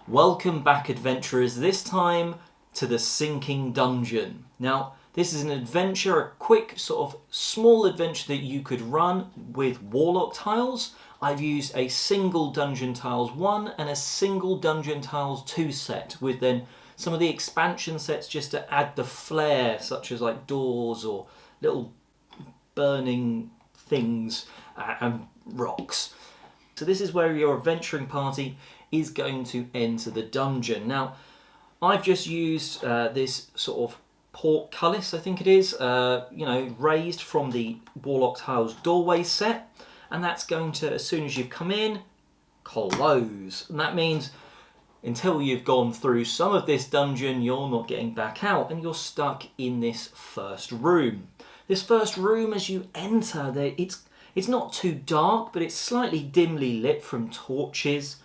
Welcome back, adventurers, this time to the Sinking Dungeon. Now, this is an adventure, a quick sort of small adventure that you could run with WarLock Tiles. I've used a single Dungeon Tiles 1 and a single Dungeon Tiles 2 set with then some of the expansion sets just to add the flair, such as like doors or little burning things and rocks. So this is where your adventuring party is going to enter the dungeon. Now, I've just used this sort of portcullis, I think it is, raised from the WarLock Tiles doorway set, and that's going to, as soon as you've come in, close. And that means until you've gone through some of this dungeon, you're not getting back out, and you're stuck in this first room. This first room, as you enter, it's not too dark, but it's slightly dimly lit from torches.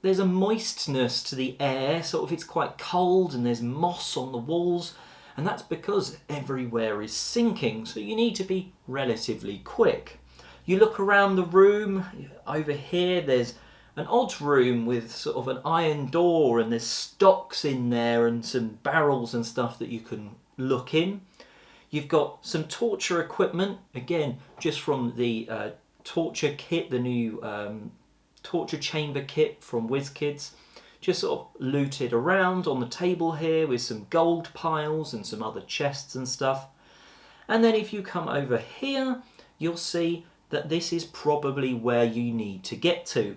There's a moistness to the air, sort of it's quite cold, and there's moss on the walls, and that's because everywhere is sinking, so you need to be relatively quick. You look around the room, over here there's an odd room with sort of an iron door, and there's stocks in there and some barrels and stuff that you can look in. You've got some torture equipment, again, just from the torture kit, the new torture chamber kit from WizKids, just sort of looted around on the table here with some gold piles and some other chests and stuff. And then if you come over here, you'll see that this is probably where you need to get to.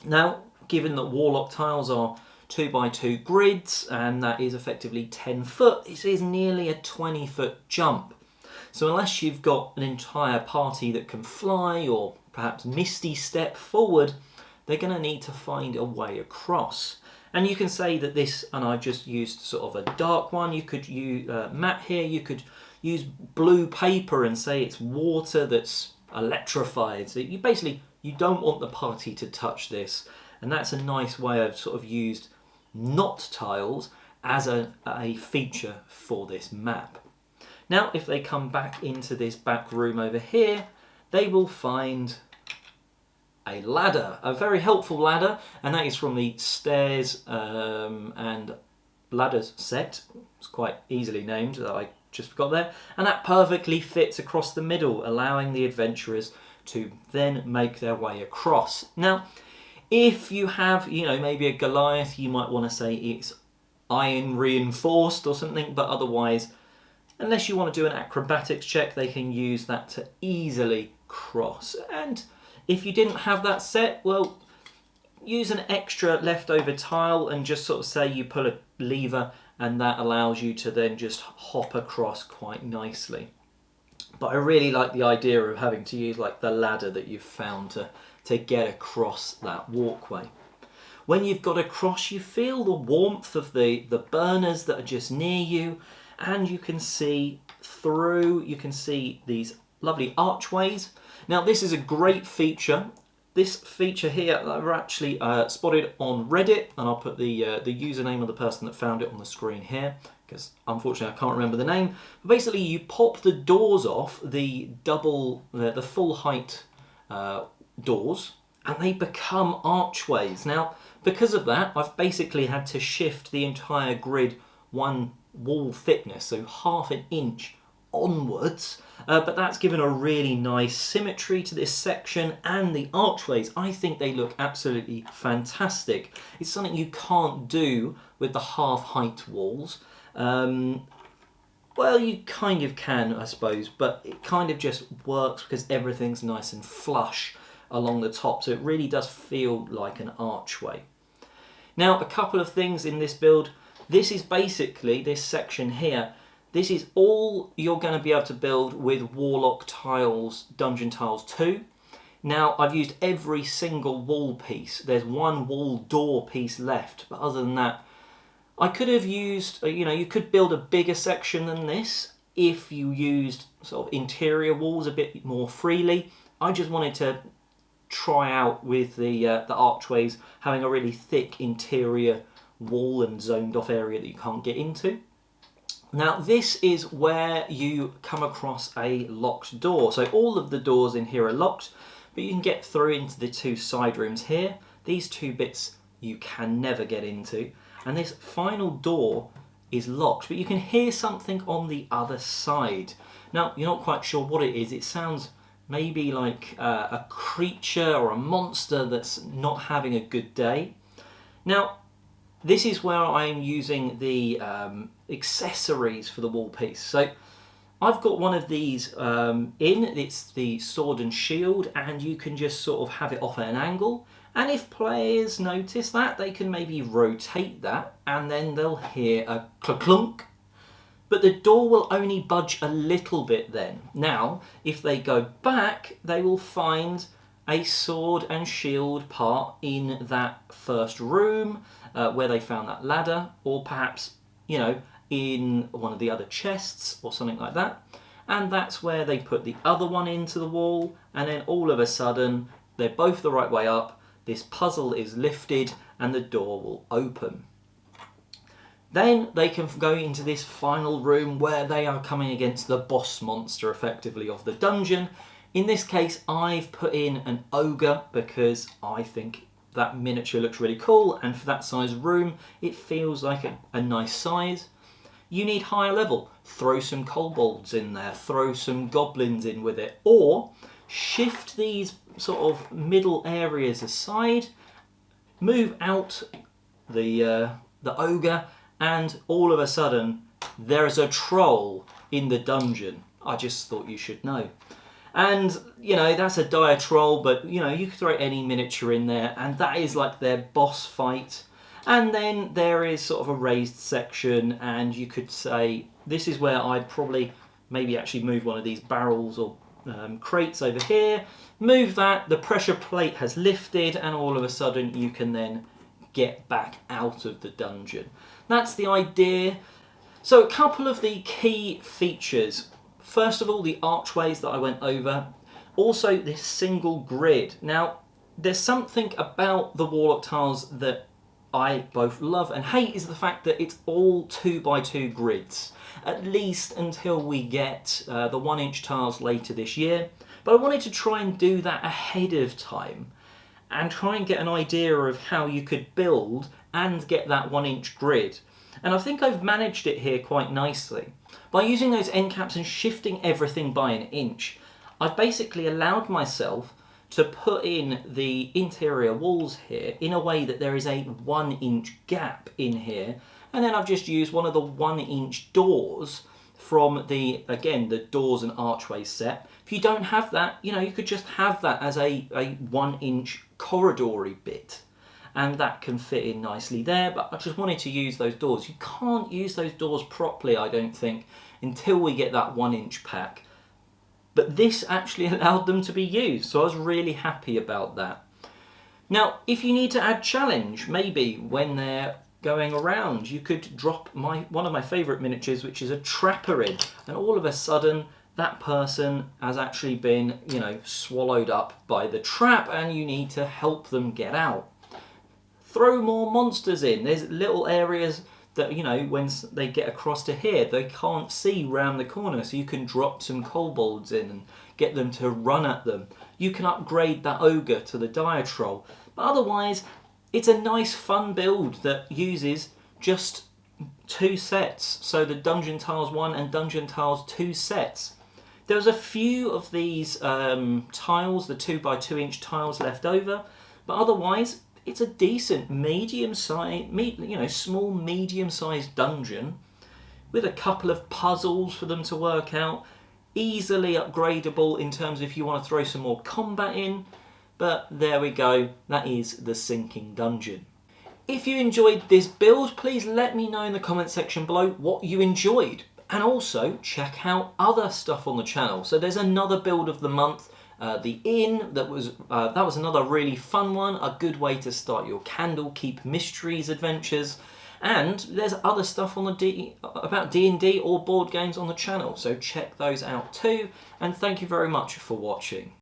Now, given that WarLock Tiles are 2x2 grids, and that is effectively 10 foot, this is nearly a 20-foot jump. So unless you've got an entire party that can fly or perhaps misty step forward, they're going to need to find a way across. And you can say that this, and I've just used sort of a dark one, you could use matte here, you could use blue paper and say it's water that's electrified. So you don't want the party to touch this, and that's a nice way I've sort of used not tiles as a feature for this map. Now, if they come back into this back room over here, they will find a ladder, a very helpful ladder, and that is from the stairs and ladders set. It's quite easily named, that I just forgot there, and that perfectly fits across the middle, allowing the adventurers to then make their way across. Now, if you have, maybe a Goliath, you might want to say it's iron reinforced or something, but otherwise, unless you want to do an acrobatics check, they can use that to easily cross. And if you didn't have that set, well, use an extra leftover tile and just sort of say you pull a lever, and that allows you to then just hop across quite nicely. But I really like the idea of having to use like the ladder that you've found to get across that walkway. When you've got across, you feel the warmth of the burners that are just near you, and you can see through, you can see these lovely archways. Now, this is a great feature. This feature here I've actually spotted on Reddit, and I'll put the username of the person that found it on the screen here, because unfortunately I can't remember the name. But basically, you pop the doors off, the full height doors, and they become archways. Now, because of that, I've basically had to shift the entire grid one wall thickness, so half an inch onwards, but that's given a really nice symmetry to this section, and the archways, I think they look absolutely fantastic. It's something you can't do with the half height walls. Well, you kind of can, I suppose, but it kind of just works because everything's nice and flush along the top, so it really does feel like an archway. Now, a couple of things in this build. This is basically, this section here, this is all you're going to be able to build with WarLock Tiles, Dungeon Tiles 2. Now, I've used every single wall piece. There's one wall door piece left, but other than that, I could have used, you could build a bigger section than this if you used sort of interior walls a bit more freely. I just wanted to try out with the archways having a really thick interior wall and zoned off area that you can't get into. Now, this is where you come across a locked door. So all of the doors in here are locked, but you can get through into the two side rooms here. These two bits you can never get into. And this final door is locked, but you can hear something on the other side. Now, you're not quite sure what it is. It sounds maybe like a creature or a monster that's not having a good day. Now, this is where I'm using the accessories for the wall piece. So I've got one of these it's the sword and shield, and you can just sort of have it off at an angle. And if players notice that, they can maybe rotate that, and then they'll hear a clunk. But the door will only budge a little bit then. Now, if they go back, they will find a sword and shield part in that first room where they found that ladder, or perhaps, you know, in one of the other chests or something like that. And that's where they put the other one into the wall, and then all of a sudden, they're both the right way up. This puzzle is lifted and the door will open. Then they can go into this final room where they are coming against the boss monster, effectively, of the dungeon. In this case, I've put in an ogre because I think that miniature looks really cool, and for that size room, it feels like a nice size. You need higher level. Throw some kobolds in there, throw some goblins in with it, or shift these sort of middle areas aside, move out the ogre, and all of a sudden there's a troll in the dungeon. I just thought you should know. And, you know, that's a dire troll, but, you know, you could throw any miniature in there, and that is like their boss fight. And then there is sort of a raised section, and you could say, this is where I'd probably maybe actually move one of these barrels or crates over here, move that, the pressure plate has lifted, and all of a sudden you can then get back out of the dungeon. That's the idea. So a couple of the key features. First of all, the archways that I went over. Also, this single grid. Now, there's something about the WarLock Tiles that I both love and hate, is the fact that it's all 2x2 grids, at least until we get the 1-inch tiles later this year. But I wanted to try and do that ahead of time and try and get an idea of how you could build and get that 1-inch grid. And I think I've managed it here quite nicely. By using those end caps and shifting everything by an inch, I've basically allowed myself to put in the interior walls here in a way that there is a 1-inch gap in here. And then I've just used one of the 1-inch doors from the Doors and Archways set. If you don't have that, you know, you could just have that as a 1-inch corridory bit, and that can fit in nicely there. But I just wanted to use those doors. You can't use those doors properly, I don't think, until we get that 1-inch pack. But this actually allowed them to be used, so I was really happy about that. Now, if you need to add challenge, maybe when they're going around, you could drop one of my favourite miniatures, which is a trapper in, and all of a sudden that person has actually been, you know, swallowed up by the trap, and you need to help them get out. Throw more monsters in. There's little areas that, you know, when they get across to here, they can't see round the corner, so you can drop some kobolds in and get them to run at them. You can upgrade that ogre to the dire troll. But otherwise, it's a nice fun build that uses just 2 sets. So the Dungeon Tiles 1 and Dungeon Tiles 2 sets. There was a few of these tiles, the 2x2-inch tiles left over, but otherwise it's a decent small medium-sized dungeon with a couple of puzzles for them to work out, easily upgradable in terms of if you want to throw some more combat in. But there we go, that is the Sinking Dungeon. If you enjoyed this build, please let me know in the comment section below what you enjoyed. And also check out other stuff on the channel. So there's another build of the month, the Inn, that was another really fun one, a good way to start your Candlekeep Mysteries adventures. And there's other stuff on the about D&D or board games on the channel, so check those out too. And thank you very much for watching.